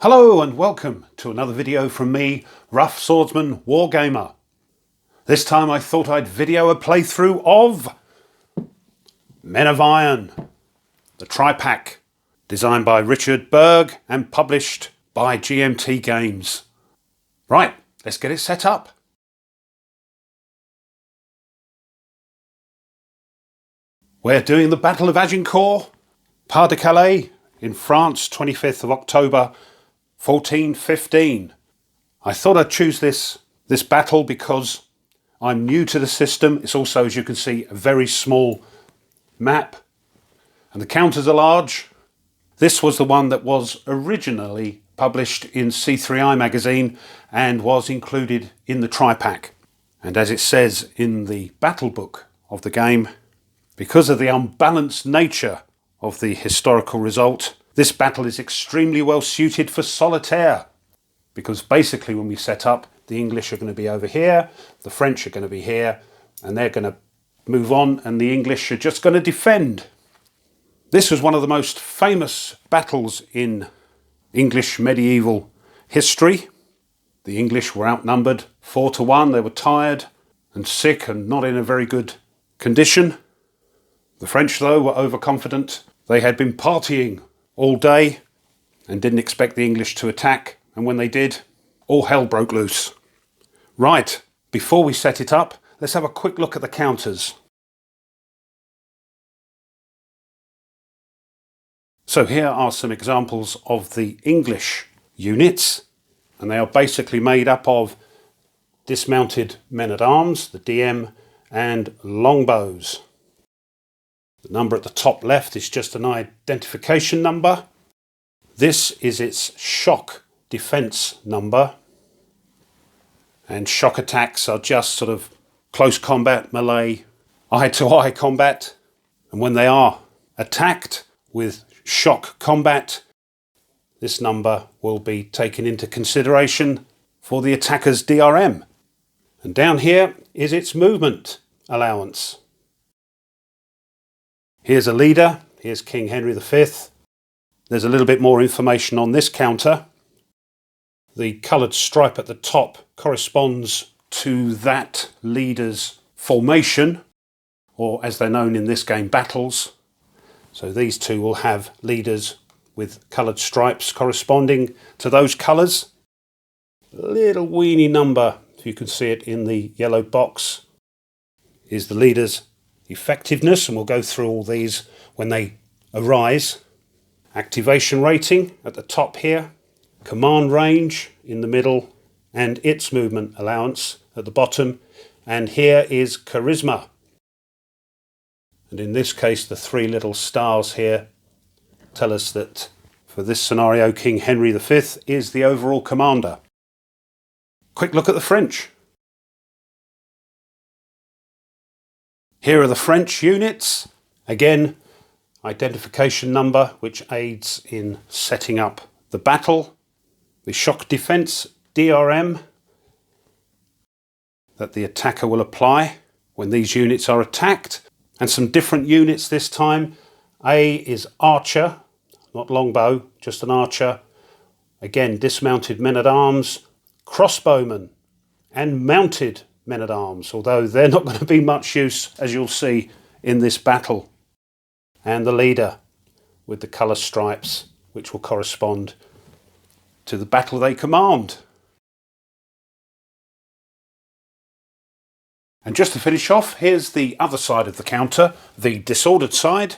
Hello and welcome to another video from me, Rough Swordsman Wargamer. This time I thought I'd video a playthrough of Men of Iron, the tri-pack, designed by Richard Berg and published by GMT Games. Right, let's get it set up. We're doing the Battle of Agincourt, Pas de Calais in France, 25th of October 1415. I thought I'd choose this battle because I'm new to the system. It's also, as you can see, a very small map and the counters are large. This was the one that was originally published in C3I magazine and was included in the tri-pack. And as it says in the battle book of the game, because of the unbalanced nature of the historical result, this battle is extremely well suited for solitaire, because basically when we set up, the English are going to be over here, the French are going to be here, and they're going to move on, and the English are just going to defend. This was one of the most famous battles in English medieval history. The English were outnumbered 4-1. They were tired and sick and not in a very good condition. The French, though, were overconfident. They had been partying all day and didn't expect the English to attack, and when they did, all hell broke loose. Right, before we set it up, let's have a quick look at the counters. So here are some examples of the English units, and they are basically made up of dismounted men-at-arms, the DM, and longbows. The number at the top left is just an identification number. This is its shock defense number. And shock attacks are just sort of close combat, melee, eye-to-eye combat. And when they are attacked with shock combat, this number will be taken into consideration for the attacker's DRM. And down here is its movement allowance. Here's a leader, here's King Henry V. There's a little bit more information on this counter. The coloured stripe at the top corresponds to that leader's formation, or as they're known in this game, battles. So these two will have leaders with coloured stripes corresponding to those colours. Little weeny number, if you can see it in the yellow box, is the leader's effectiveness, and we'll go through all these when they arise. Activation rating at the top here, command range in the middle, and its movement allowance at the bottom, and here is charisma. And in this case, the three little stars here tell us that for this scenario, King Henry V is the overall commander. Quick look at the French. Here are the French units. Again, identification number, which aids in setting up the battle. The shock defense, DRM, that the attacker will apply when these units are attacked. And some different units this time. A is archer, not longbow, just an archer. Again, dismounted men-at-arms, crossbowmen, and mounted men-at-arms, although they're not going to be much use, as you'll see in this battle. And the leader with the colour stripes, which will correspond to the battle they command. And just to finish off, here's the other side of the counter, the disordered side,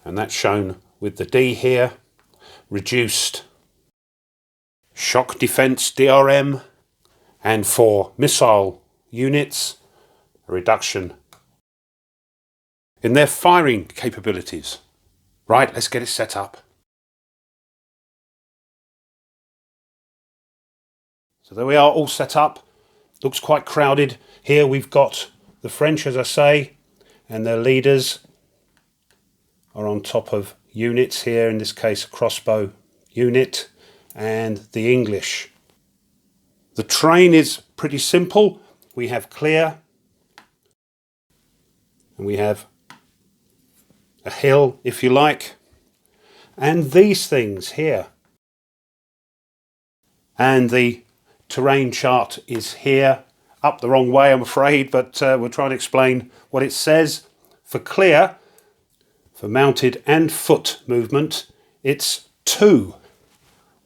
and that's shown with the D here, reduced shock defense DRM, and for missile units, a reduction in their firing capabilities. Right, let's get it set up. So there we are, all set up. Looks quite crowded. Here we've got the French, as I say, and their leaders are on top of units here, in this case a crossbow unit, and the English. The terrain is pretty simple. We have clear, and we have a hill, if you like, and these things here. And the terrain chart is here. Up the wrong way, I'm afraid, but we'll try and explain what it says. For clear, for mounted and foot movement, it's 2,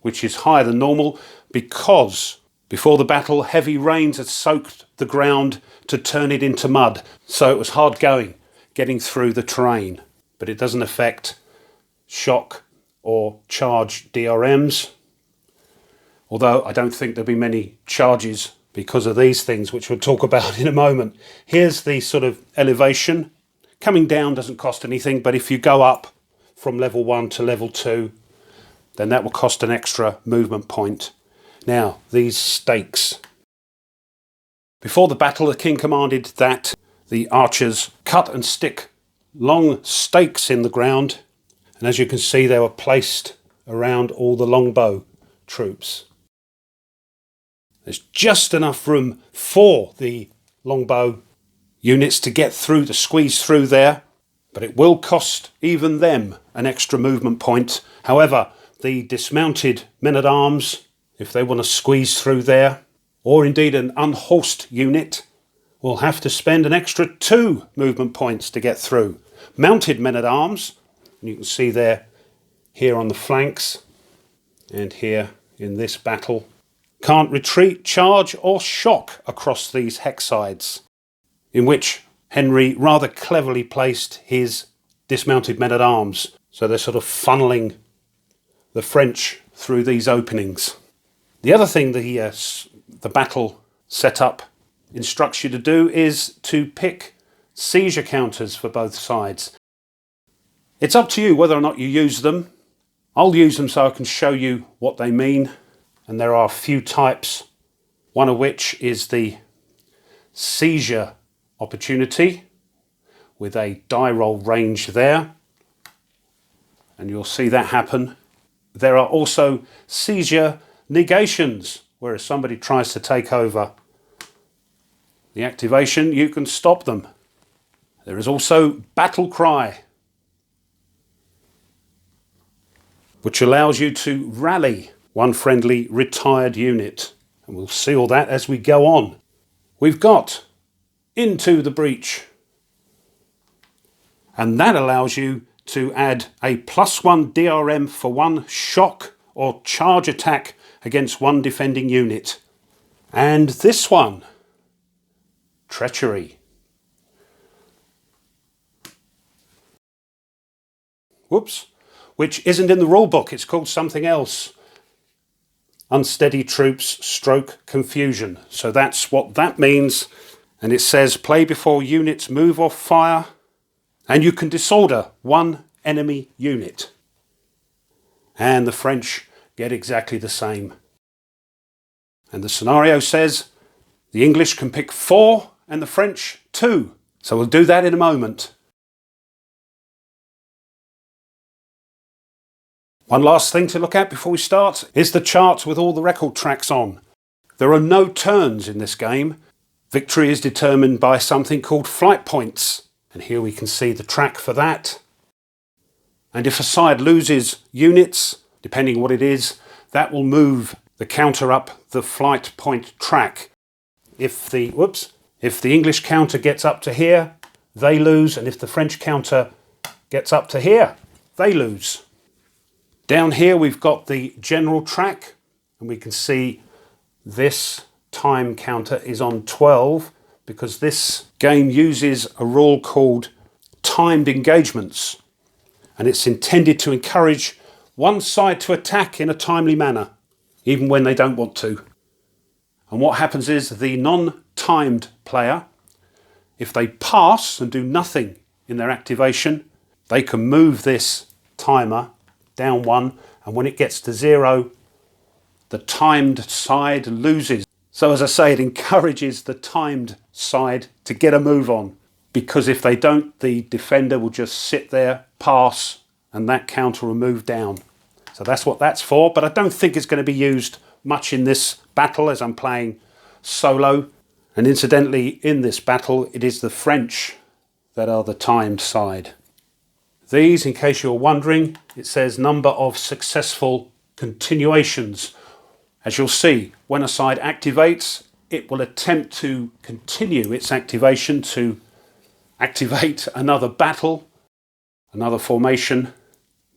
which is higher than normal because before the battle, heavy rains had soaked the ground to turn it into mud. So it was hard going, getting through the terrain. But it doesn't affect shock or charge DRMs. Although I don't think there'll be many charges because of these things, which we'll talk about in a moment. Here's the sort of elevation. Coming down doesn't cost anything, but if you go up from level 1 to level 2, then that will cost an extra movement point. Now, these stakes. Before the battle, the king commanded that the archers cut and stick long stakes in the ground, and as you can see, they were placed around all the longbow troops. There's just enough room for the longbow units to get through, to squeeze through there, but it will cost even them an extra movement point. However, the dismounted men-at-arms, if they want to squeeze through there, or indeed an unhorsed unit, will have to spend an extra 2 movement points to get through. Mounted men-at-arms, and you can see there here on the flanks and here in this battle, can't retreat, charge or shock across these hecksides, in which Henry rather cleverly placed his dismounted men-at-arms. So they're sort of funneling the French through these openings. The other thing the battle setup instructs you to do is to pick seizure counters for both sides. It's up to you whether or not you use them. I'll use them so I can show you what they mean. And there are a few types, one of which is the seizure opportunity with a die roll range there. And you'll see that happen. There are also seizure negations, where if somebody tries to take over the activation, you can stop them. There is also battle cry, which allows you to rally one friendly retired unit. And we'll see all that as we go on. We've got into the breach. And that allows you to add a +1 DRM for one shock or charge attack against one defending unit. And this one, treachery. Whoops. Which isn't in the rule book, it's called something else. Unsteady troops stroke confusion. So that's what that means. And it says play before units move or fire, and you can disorder one enemy unit. And the French get exactly the same. And the scenario says the English can pick 4 and the French 2. So we'll do that in a moment. One last thing to look at before we start is the chart with all the record tracks on. There are no turns in this game. Victory is determined by something called flight points. And here we can see the track for that. And if a side loses units, depending what it is, that will move the counter up the flight point track. If the English counter gets up to here, they lose. And if the French counter gets up to here, they lose. Down here we've got the general track, and we can see this time counter is on 12 because this game uses a rule called timed engagements, and it's intended to encourage one side to attack in a timely manner, even when they don't want to. And what happens is the non-timed player, if they pass and do nothing in their activation, they can move this timer down 1, and when it gets to 0, the timed side loses. So as I say, it encourages the timed side to get a move on, because if they don't, the defender will just sit there, pass, and that counter will move down. So that's what that's for, but I don't think it's going to be used much in this battle as I'm playing solo. And incidentally, in this battle, it is the French that are the timed side. These, in case you're wondering, it says number of successful continuations. As you'll see, when a side activates, it will attempt to continue its activation to activate another battle, another formation,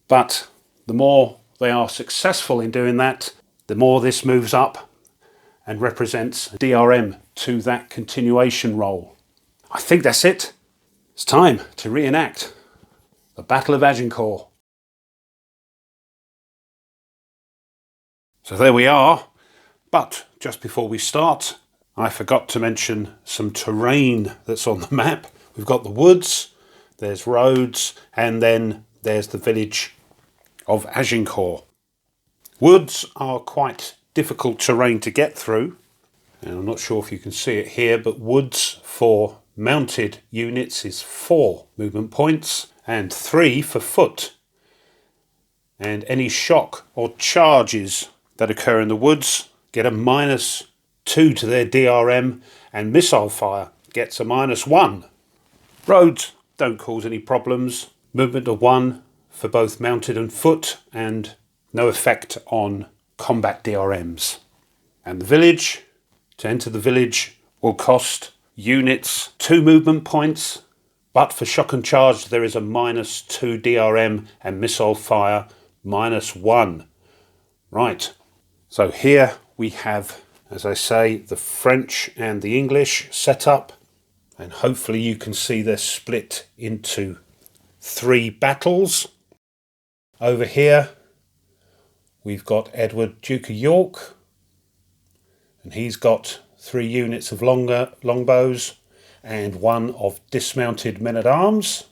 but the more they are successful in doing that, the more this moves up and represents DRM to that continuation roll. I think that's it. It's time to reenact the Battle of Agincourt. So there we are, but just before we start, I forgot to mention some terrain that's on the map. We've got the woods, there's roads, and then there's the village of Agincourt. Woods are quite difficult terrain to get through, and I'm not sure if you can see it here, but woods for mounted units is 4 movement points and 3 for foot. And any shock or charges that occur in the woods get a -2 to their DRM, and missile fire gets a -1. Roads don't cause any problems. Movement of 1 for both mounted and foot, and no effect on combat DRMs. And the village, to enter the village, will cost units 2 movement points, but for shock and charge there is a -2 DRM, and missile fire -1. Right, so here we have, as I say, the French and the English set up, and hopefully you can see they're split into 3 battles. Over here we've got Edward, Duke of York, and he's got 3 units of longbows and 1 of dismounted men-at-arms.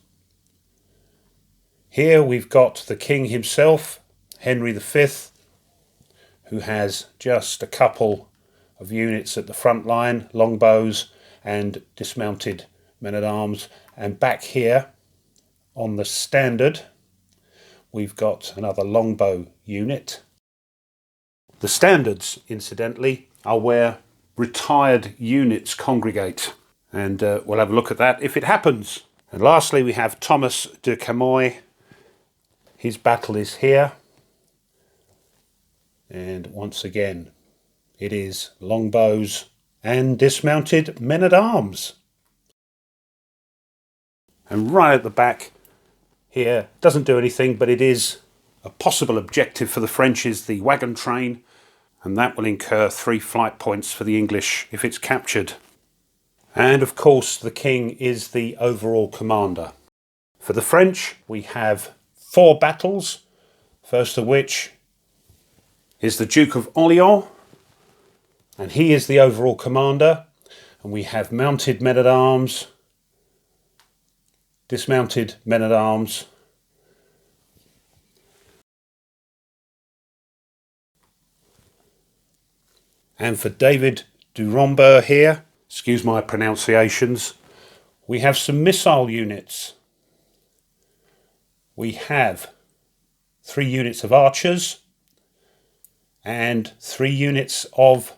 Here we've got the King himself, Henry V, who has just a couple of units at the front line, longbows and dismounted men-at-arms. And back here on the standard, we've got another longbow unit. The standards, incidentally, are where retired units congregate, and we'll have a look at that if it happens. And lastly, we have Thomas de Camoys. His battle is here, and once again it is longbows and dismounted men-at-arms. And right at the back here, doesn't do anything, but it is a possible objective for the French, is the wagon train, and that will incur 3 flight points for the English if it's captured. And of course the King is the overall commander. For the French we have 4 battles, first of which is the Duke of Orleans, and he is the overall commander, and we have mounted men-at-arms, dismounted men-at-arms, and for David du Rambert here, excuse my pronunciations, we have some missile units. We have 3 units of archers and 3 units of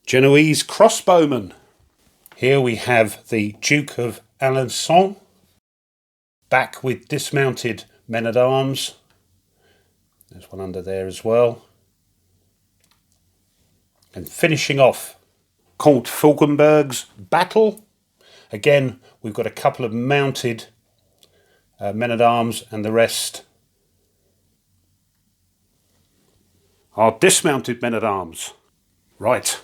Genoese crossbowmen. Here we have the Duke of Alençon, back with dismounted men-at-arms. There's one under there as well. And finishing off Count Fauconberg's battle. Again, we've got a couple of mounted men-at-arms, and the rest are dismounted men-at-arms. Right,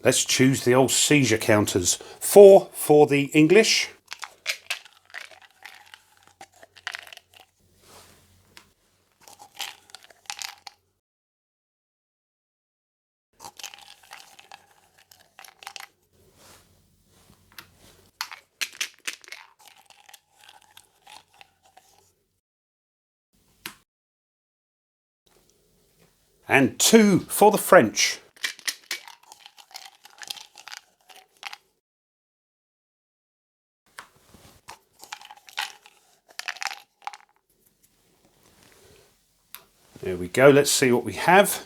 let's choose the old seizure counters. 4 for the English. And 2 for the French. There we go, let's see what we have.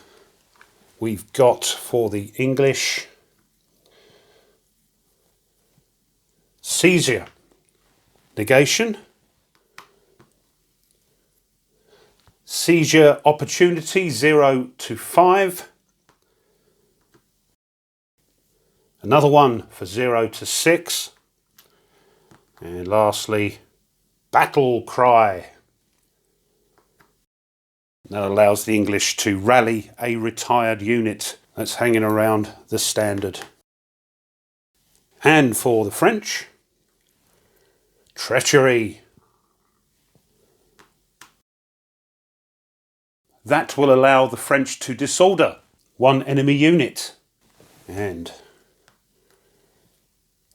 We've got for the English seizure, negation, Seizure opportunity 0 to 5. Another one for 0 to 6. And lastly, battle cry. That allows the English to rally a retired unit that's hanging around the standard. And for the French, treachery. That will allow the French to disorder one enemy unit. And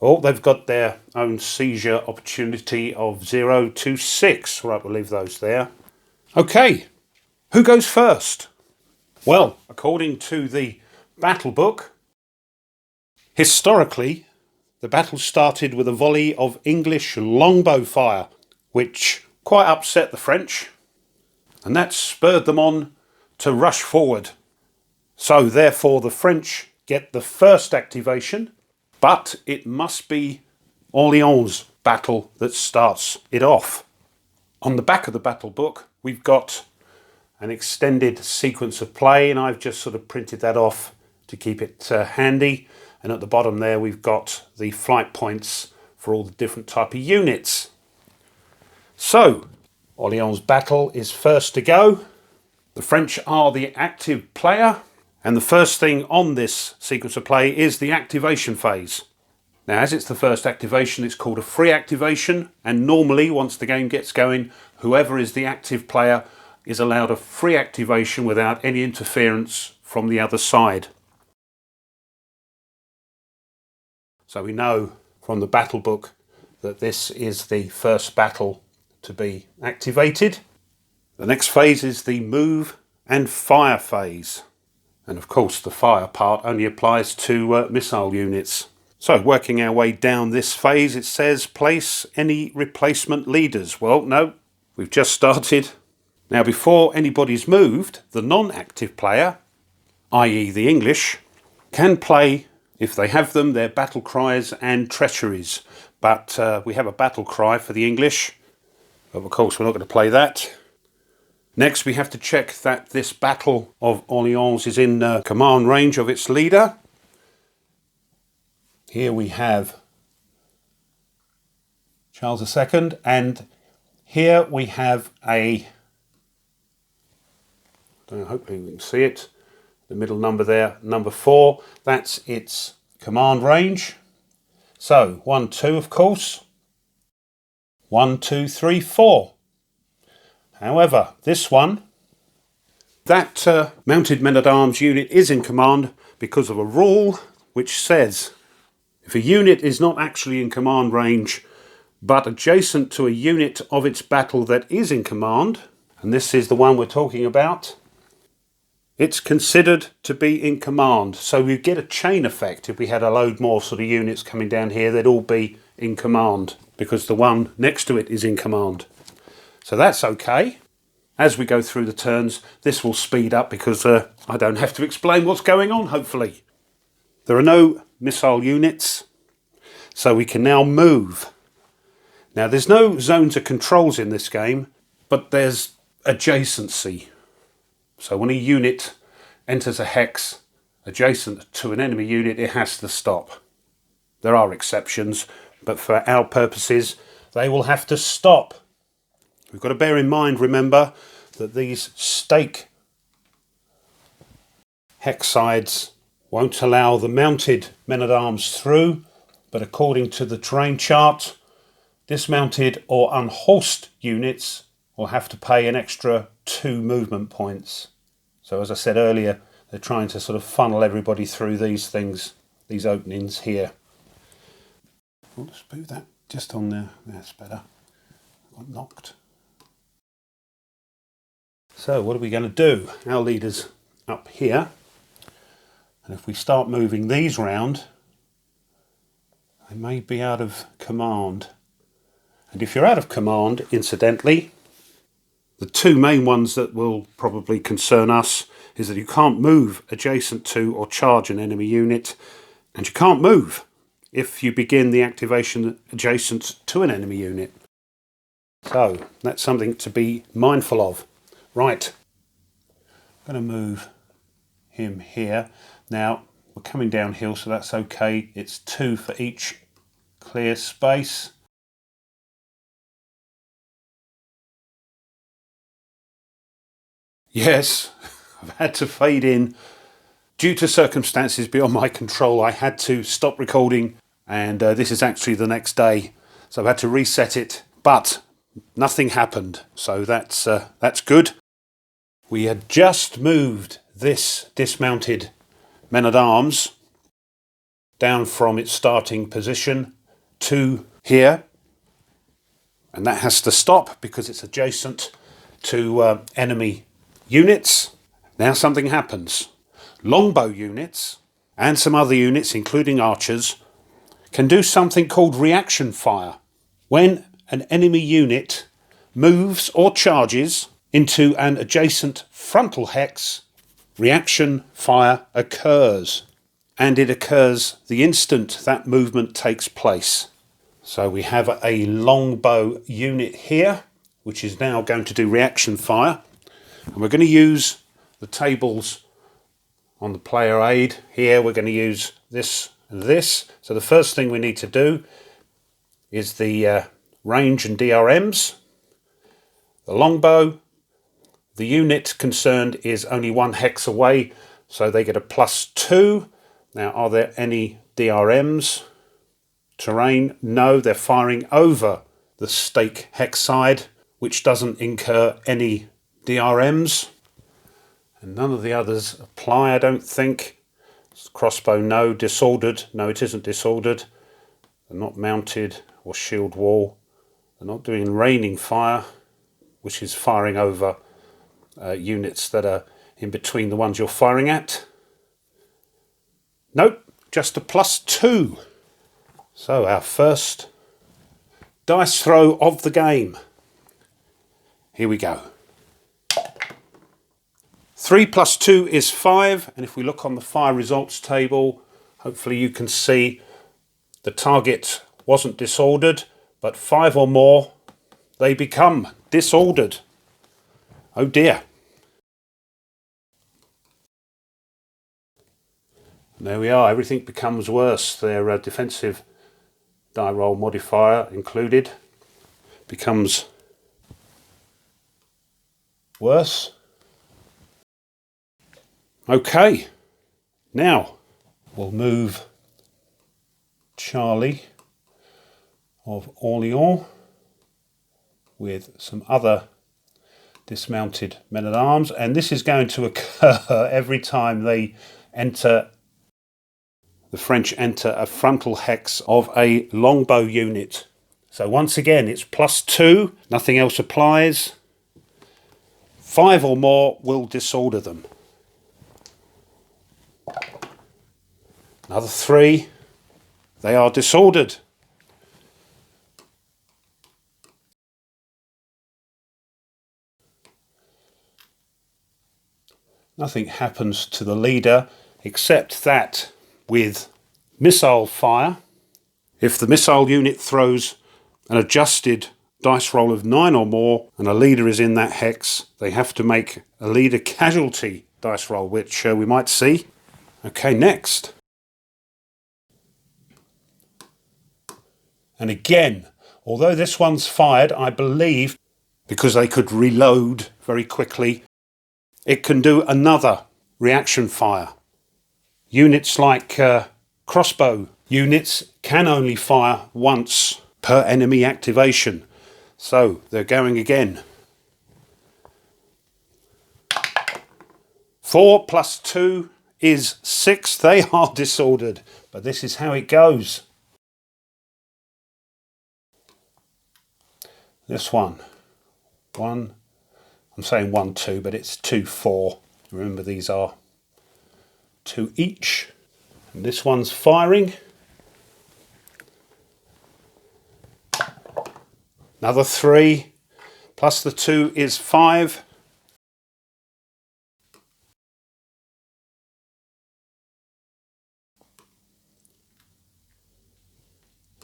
oh, they've got their own seizure opportunity of 0 to 6. Right, we'll leave those there. Okay, who goes first? Well, according to the battle book, historically, the battle started with a volley of English longbow fire, which quite upset the French, and that spurred them on to rush forward. So therefore the French get the first activation, but it must be Orléans' battle that starts it off. On the back of the battle book, we've got an extended sequence of play, and I've just sort of printed that off to keep it handy. And at the bottom there, we've got the flight points for all the different type of units. So, Orléans' battle is first to go. The French are the active player, and the first thing on this sequence of play is the activation phase. Now, as it's the first activation, it's called a free activation, and normally, once the game gets going, whoever is the active player is allowed a free activation without any interference from the other side. So we know from the battle book that this is the first battle to be activated. The next phase is the move and fire phase. And of course the fire part only applies to missile units. So working our way down this phase, it says place any replacement leaders. Well, no, we've just started. Now before anybody's moved, the non-active player, i.e. the English, can play, if they have them, their battle cries and treacheries. But we have a battle cry for the English, but of course we're not going to play that. Next we have to check that this Battle of Orléans is in command range of its leader. Here we have Charles II, and here we have a, hopefully we can see it, the middle number there, number 4, that's its command range. So 1, 2 of course, 1, 2, 3, 4. However, this one, that mounted men-at-arms unit is in command because of a rule which says if a unit is not actually in command range but adjacent to a unit of its battle that is in command, and this is the one we're talking about, it's considered to be in command. So we get a chain effect. If we had a load more sort of units coming down here, they'd all be in command because the one next to it is in command. So that's okay. As we go through the turns, this will speed up because I don't have to explain what's going on, hopefully. There are no missile units, so we can now move. Now there's no zones of controls in this game, but there's adjacency. So when a unit enters a hex adjacent to an enemy unit, it has to stop. There are exceptions, but for our purposes, they will have to stop. We've got to bear in mind, remember, that these stake hex sides won't allow the mounted men-at-arms through, but according to the terrain chart, dismounted or unhorsed units will have to pay an extra 2 movement points. So as I said earlier, they're trying to sort of funnel everybody through these things, these openings here. I'll just move that just on there, that's better. Got knocked. So what are we going to do? Our leader's up here, and if we start moving these round, they may be out of command. And if you're out of command, incidentally, the 2 main ones that will probably concern us is that you can't move adjacent to or charge an enemy unit, and you can't move if you begin the activation adjacent to an enemy unit. So that's something to be mindful of. Right, I'm going to move him here. Now, we're coming downhill, so that's okay. It's 2 for each clear space. Yes, I've had to fade in. Due to circumstances beyond my control, I had to stop recording, and this is actually the next day. So I've had to reset it, but nothing happened, so that's good. We had just moved this dismounted men-at-arms down from its starting position to here, and that has to stop because it's adjacent to enemy units. Now something happens. Longbow units and some other units, including archers, can do something called reaction fire. When an enemy unit moves or charges into an adjacent frontal hex, reaction fire occurs, and it occurs the instant that movement takes place. So we have a longbow unit here, which is now going to do reaction fire, and we're going to use the tables on the player aid. Here we're going to use this and this. So the first thing we need to do is the range and DRMs. The longbow, the unit concerned is only 1 hex away, so they get a +2. Now, are there any DRMs? Terrain? No, they're firing over the stake hex side, which doesn't incur any DRMs. And none of the others apply, I don't think. Crossbow, no. Disordered? No, it isn't disordered. They're not mounted or shield wall. They're not doing raining fire, which is firing over units that are in between the ones you're firing at. Nope, just a +2. So our first dice throw of the game. Here we go. 3 + 2 is 5, and if we look on the fire results table, hopefully you can see the target wasn't disordered, but 5 or more, they become disordered. Oh dear. And there we are, everything becomes worse. Their defensive die roll modifier included becomes worse. Okay, now we'll move Charlie of Orleans with some other dismounted men-at-arms, and this is going to occur every time the French enter a frontal hex of a longbow unit. So once again, it's +2, nothing else applies. 5 or more will disorder them. Another 3, they are disordered. Nothing happens to the leader except that with missile fire, if the missile unit throws an adjusted dice roll of 9 or more and a leader is in that hex, they have to make a leader casualty dice roll, which we might see. Okay, next. And again, although this one's fired, I believe, because they could reload very quickly, it can do another reaction fire. Units like crossbow units can only fire once per enemy activation. So they're going again. 4 + 2 is 6. They are disordered, but this is how it goes. This one, I'm saying 1, 2, but it's 2, 4. Remember, these are 2 each. And this one's firing. Another 3, plus the 2 is 5.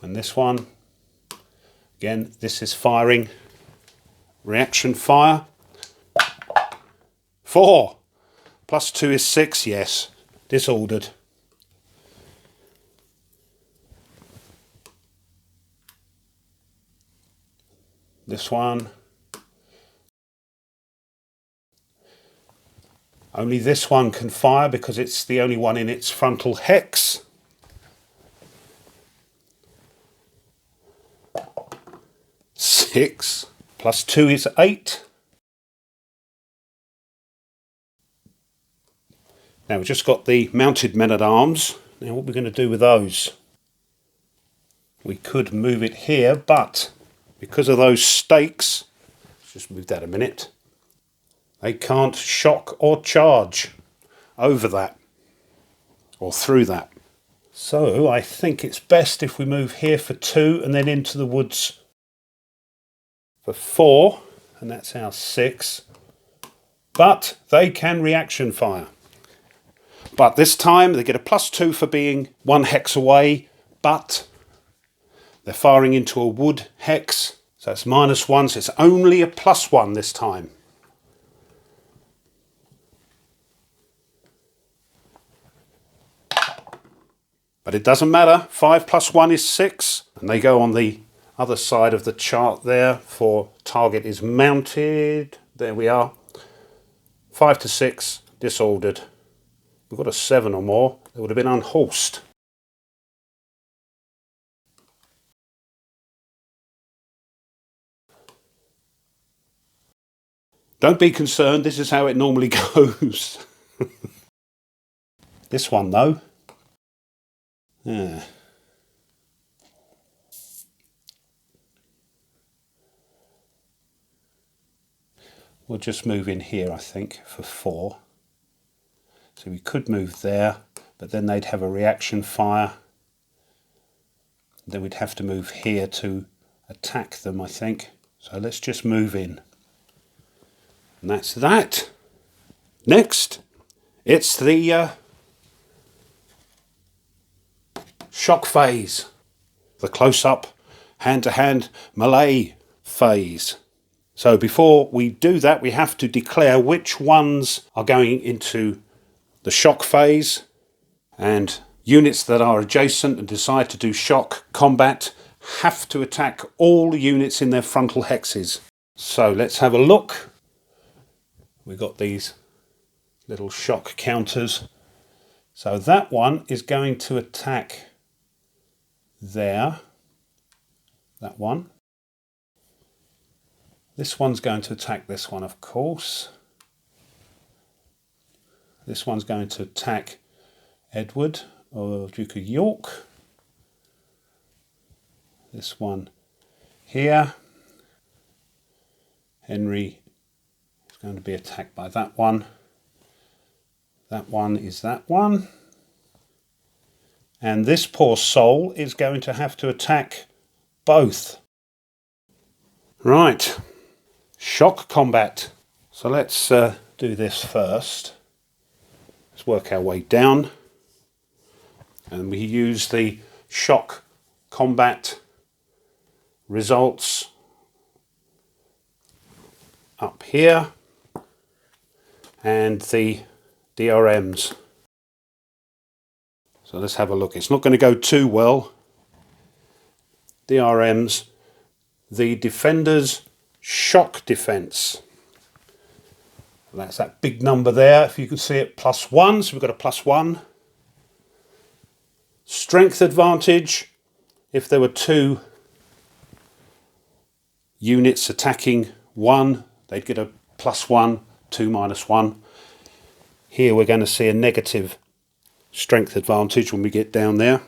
And this one, again, this is firing reaction fire. 4. Plus 2 is 6, yes. Disordered. This one. Only this one can fire because it's the only one in its frontal hex. Six. Plus 2 is 8. Now we've just got the mounted men-at-arms. Now what we're going to do with those? We could move it here, but because of those stakes, let's just move that a minute, they can't shock or charge over that or through that. So I think it's best if we move here for 2 and then into the woods for 4, and that's our 6. But they can reaction fire. But this time they get a plus 2 for being 1 hex away, but they're firing into a wood hex, so it's -1, so it's only a +1 this time. But it doesn't matter, 5 plus 1 is 6, and they go on the other side of the chart there for target is mounted. There we are. 5 to 6, disordered. We've got a 7 or more, they would have been unhorsed. Don't be concerned, this is how it normally goes. This one though. Yeah. We'll just move in here, I think, for 4. So we could move there, but then they'd have a reaction fire. Then we'd have to move here to attack them, I think. So let's just move in. And that's that. Next, it's the shock phase. The close-up, hand-to-hand melee phase. So before we do that, we have to declare which ones are going into the shock phase, and units that are adjacent and decide to do shock combat have to attack all units in their frontal hexes. So let's have a look. We've got these little shock counters. So that one is going to attack there. That one. This one's going to attack this one, of course. This one's going to attack Edward or Duke of York. This one here. Henry is going to be attacked by that one. That one is that one. And this poor soul is going to have to attack both. Right. Shock combat. So let's do this first. Let's work our way down. And we use the shock combat results up here and the DRMs. So let's have a look. It's not going to go too well. DRMs, the defender's shock defense. That's that big number there, if you can see it, +1, so we've got a +1. Strength advantage, if there were 2 units attacking 1, they'd get a +1, 2 -1. Here we're going to see a negative strength advantage when we get down there.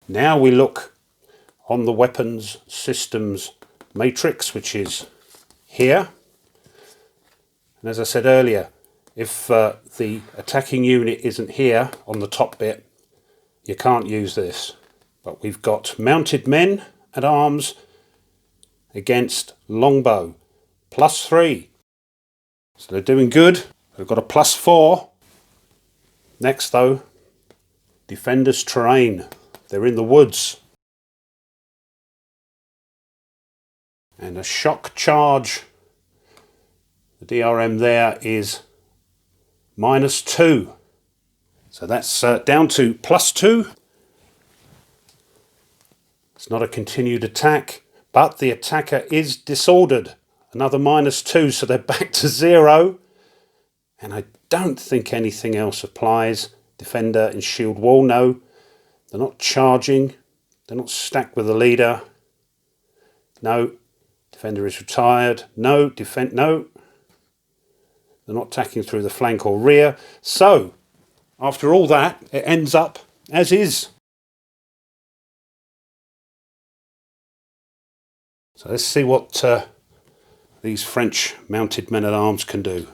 Now we look on the weapons systems matrix, which is here. And as I said earlier, if the attacking unit isn't here on the top bit, you can't use this. But we've got mounted men at arms against longbow, +3. So they're doing good. We've got a +4. Next though, defender's terrain. They're in the woods. And a shock charge. The DRM there is -2. So that's down to +2. It's not a continued attack, but the attacker is disordered. Another -2, so they're back to 0. And I don't think anything else applies. Defender in shield wall, no. They're not charging. They're not stacked with the leader. No. Defender is retired. No. No. They're not attacking through the flank or rear. So, after all that, it ends up as is. So let's see what these French mounted men-at-arms can do.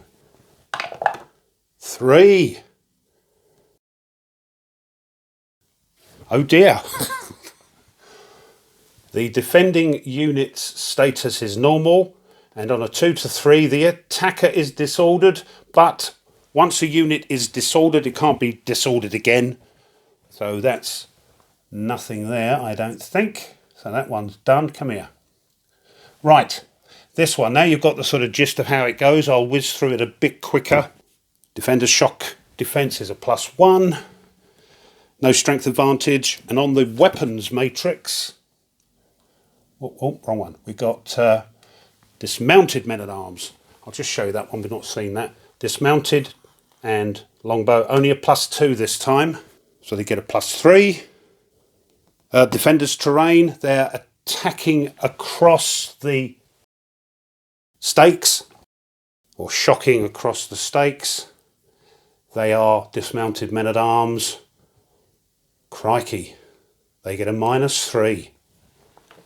3. Oh dear. The defending unit's status is normal, and on a 2 to 3 the attacker is disordered, but once a unit is disordered it can't be disordered again. So that's nothing there, I don't think. So that one's done. Come here. Right, this one. Now you've got the sort of gist of how it goes. I'll whiz through it a bit quicker. Defender's shock defense is a +1. No strength advantage. And on the weapons matrix... Oh, wrong one. We got dismounted men-at-arms. I'll just show you that one. We've not seen that. Dismounted and longbow. Only a +2 this time. So they get a +3. Defender's terrain. They're attacking across the stakes, or shocking across the stakes. They are dismounted men-at-arms. Crikey, they get a -3.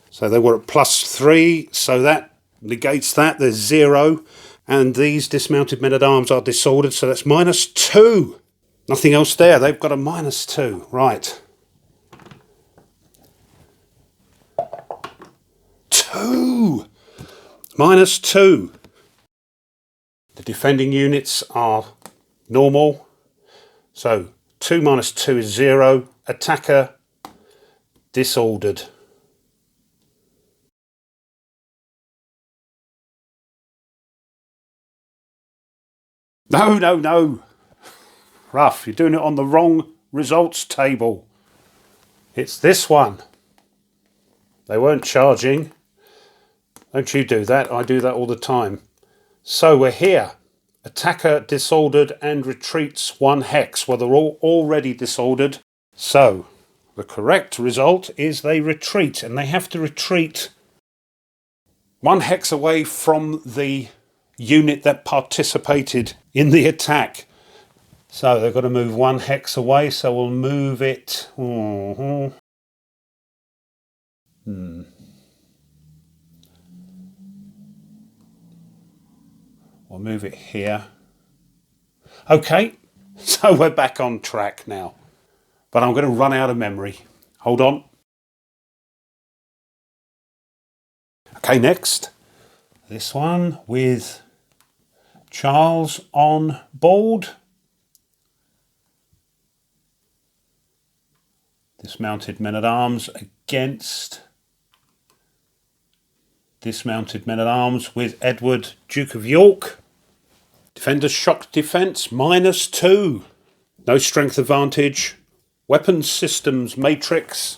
So they were at +3, so that negates that. There's 0, and these dismounted men-at-arms are disordered, so that's -2. Nothing else there. They've got a -2. Right. 2. -2. The defending units are normal. So 2 -2 is 0. Attacker disordered. No. Rough, you're doing it on the wrong results table. It's this one. They weren't charging. Don't you do that? I do that all the time. So we're here. Attacker disordered and retreats 1 hex. Well, they're all already disordered. So the correct result is they retreat, and they have to retreat 1 hex away from the unit that participated in the attack. So they've got to move 1 hex away, so we'll move it. We'll move it here. Okay, so we're back on track now. But I'm going to run out of memory. Hold on. Okay, next. This one with Charles on board. Dismounted men-at-arms against dismounted men-at-arms with Edward, Duke of York. Defender's shock defense, -2. No strength advantage. Weapons systems matrix.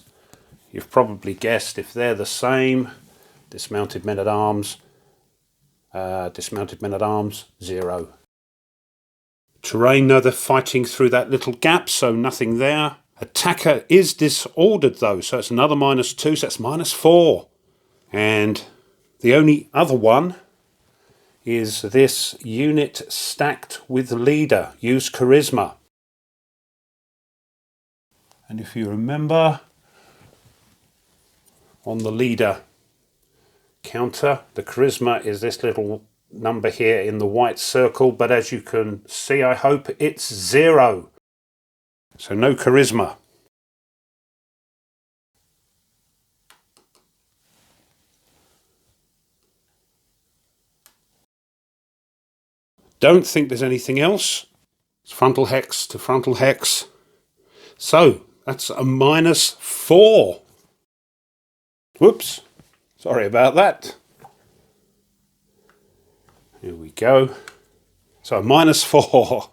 You've probably guessed if they're the same. Dismounted men-at-arms. Dismounted men-at-arms, 0. Terrain, no, they're fighting through that little gap, so nothing there. Attacker is disordered though, so it's another -2, so that's -4. And the only other one is this unit stacked with leader. Use charisma. And if you remember, on the leader counter, the charisma is this little number here in the white circle, but as you can see, I hope, it's 0. So no charisma. Don't think there's anything else. It's frontal hex to frontal hex. So that's a -4. Whoops. Sorry about that. Here we go. So a -4.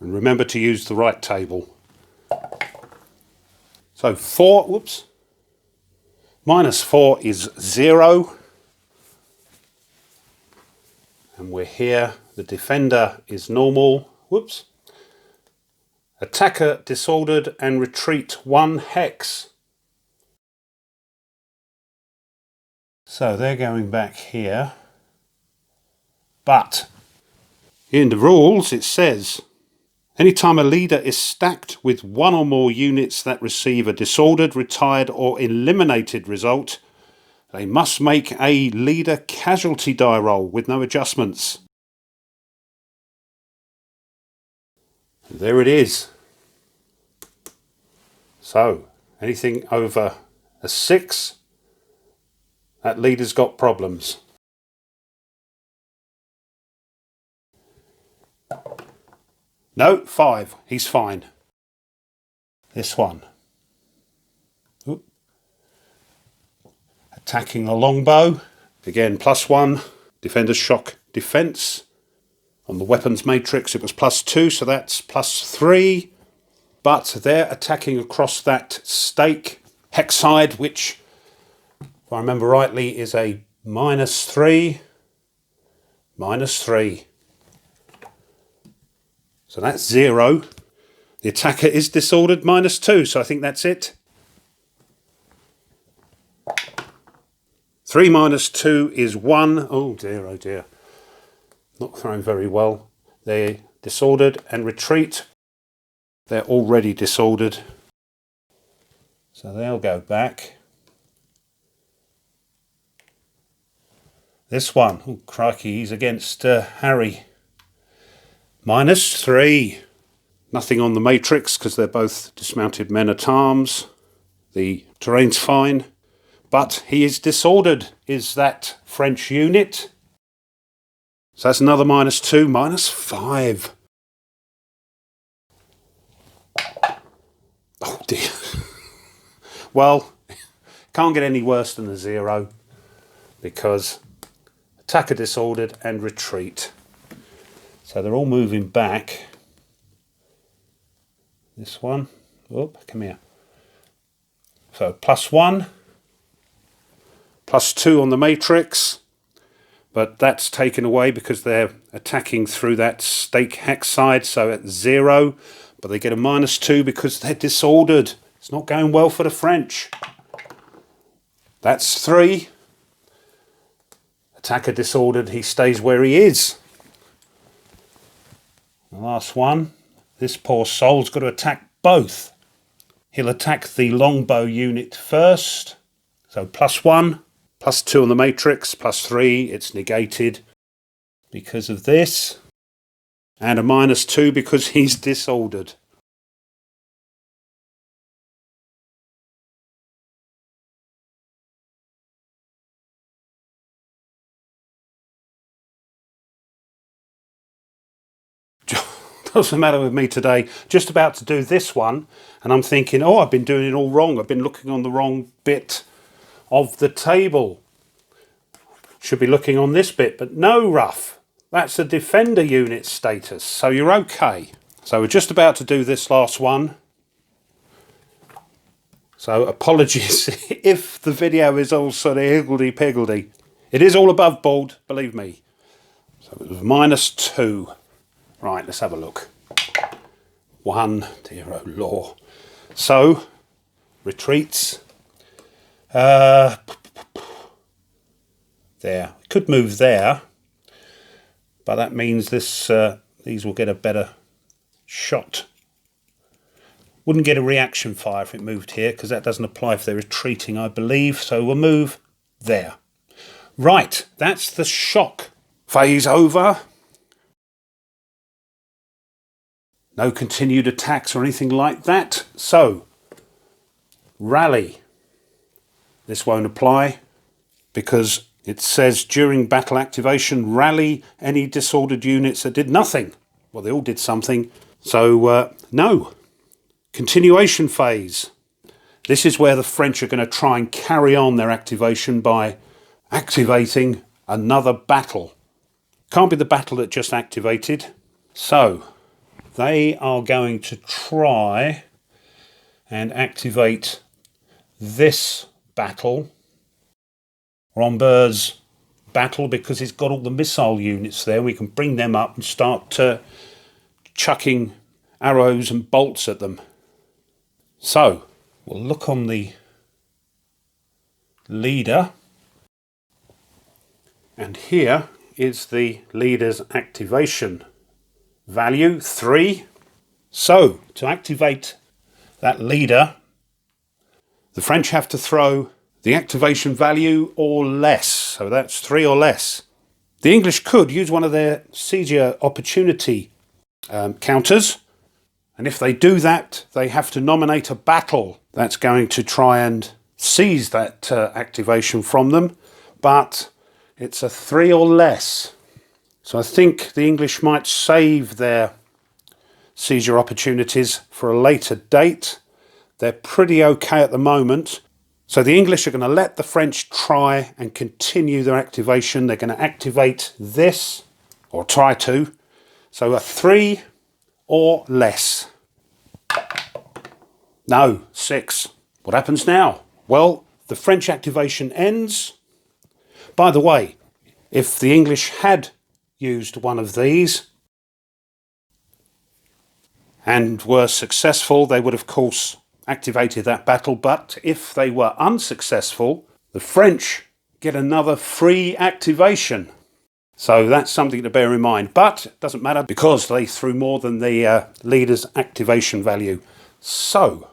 And remember to use the right table. So 4, whoops, -4 is 0. And we're here. The defender is normal. Whoops. Attacker disordered and retreat 1 hex. So they're going back here. But in the rules it says, anytime a leader is stacked with 1 or more units that receive a disordered, retired or eliminated result, they must make a leader casualty die roll with no adjustments. And there it is. So, anything over a 6, that leader's got problems. No, 5. He's fine. This one. Oop. Attacking a longbow. Again, +1. Defender's shock defense. On the weapons matrix it was +2, so that's +3. But they're attacking across that stake hex side, which, if I remember rightly, is a -3. -3. So that's 0. The attacker is disordered, -2, so I think that's it. 3 -2 is 1. Oh dear, oh dear. Not throwing very well. They're disordered and retreat. They're already disordered. So they'll go back. This one, oh crikey, he's against Harry. -3. Nothing on the matrix because they're both dismounted men-at-arms. The terrain's fine. But he is disordered, is that French unit. So that's another -2, -5. Oh dear. Well, can't get any worse than a 0 because attacker disordered and retreat. So they're all moving back. This one. Oh, come here. So +1. +2 on the matrix. But that's taken away because they're attacking through that stake hex side, so at 0. But they get a -2 because they're disordered. It's not going well for the French. That's 3. Attacker disordered, he stays where he is. The last one. This poor soul's got to attack both. He'll attack the longbow unit first. So +1. +2 on the matrix, +3, it's negated because of this. And a -2 because he's disordered. Doesn't matter with me today. Just about to do this one, and I'm thinking, oh, I've been doing it all wrong. I've been looking on the wrong bit of the table. Should be looking on this bit, but no, Ruff. That's a defender unit status, so you're okay. So we're just about to do this last one. So apologies if the video is all sort of higgledy-piggledy. It is all above board, believe me. So it was -2. Right, let's have a look. 1, dear oh law. So, retreats. There. Could move there, but that means this these will get a better shot. Wouldn't get a reaction fire if it moved here, because that doesn't apply if they're retreating, I believe. So we'll move there. Right, that's the shock phase over. No continued attacks or anything like that. So, rally. This won't apply because it says during battle activation, rally any disordered units that did nothing. Well, they all did something. So, no. Continuation phase. This is where the French are going to try and carry on their activation by activating another battle. Can't be the battle that just activated. So, they are going to try and activate this battle, Romber's battle, because he's got all the missile units there. We can bring them up and start chucking arrows and bolts at them. So we'll look on the leader, and here is the leader's activation value, 3. So to activate that leader, the French have to throw the activation value or less, so that's 3 or less. The English could use one of their seizure opportunity counters, and if they do that, they have to nominate a battle that's going to try and seize that activation from them, but it's a 3 or less. So I think the English might save their seizure opportunities for a later date. They're pretty okay at the moment. So the English are going to let the French try and continue their activation. They're going to activate this, or try to. So a 3 or less. No, 6. What happens now? Well, the French activation ends. By the way, if the English had used one of these and were successful, they would of course activated that battle, but if they were unsuccessful, the French get another free activation. So that's something to bear in mind, but it doesn't matter because they threw more than the leader's activation value. So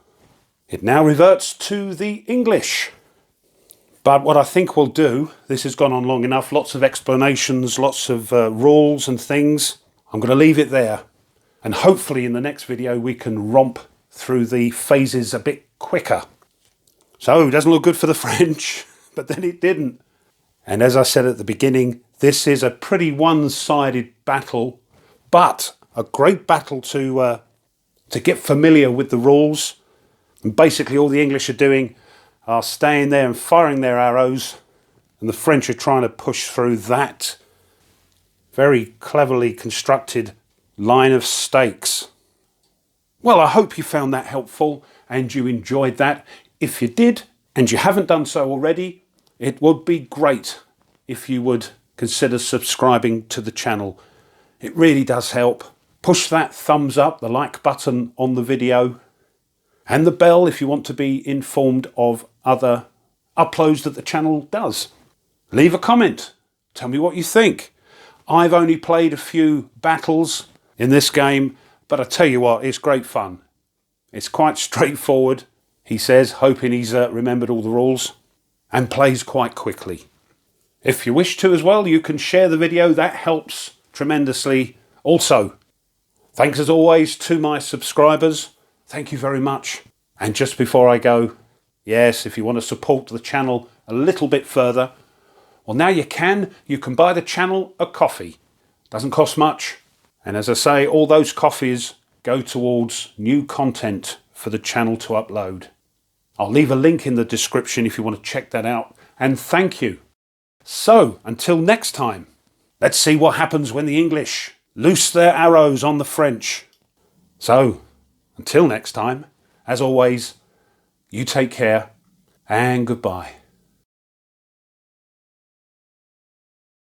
it now reverts to the English. But what I think we'll do, this has gone on long enough, lots of explanations, lots of rules and things. I'm going to leave it there. And hopefully in the next video we can romp through the phases a bit quicker. So it doesn't look good for the French, but then it didn't. And as I said at the beginning, this is a pretty one-sided battle, but a great battle to get familiar with the rules. And basically all the English are doing are staying there and firing their arrows, and the French are trying to push through that very cleverly constructed line of stakes. Well, I hope you found that helpful and you enjoyed that. If you did, and you haven't done so already, it would be great if you would consider subscribing to the channel. It really does help. Push that thumbs up, the like button on the video, and the bell if you want to be informed of other uploads that the channel does. Leave a comment. Tell me what you think. I've only played a few battles in this game, but I tell you what, it's great fun. It's quite straightforward, he says, hoping he's remembered all the rules, and plays quite quickly. If you wish to as well, you can share the video. That helps tremendously also. Thanks as always to my subscribers. Thank you very much. And just before I go, yes, if you want to support the channel a little bit further, well, now you can. You can buy the channel a coffee. Doesn't cost much. And as I say, all those coffees go towards new content for the channel to upload. I'll leave a link in the description if you want to check that out. And thank you. So, until next time, let's see what happens when the English loose their arrows on the French. So, until next time, as always, you take care and goodbye.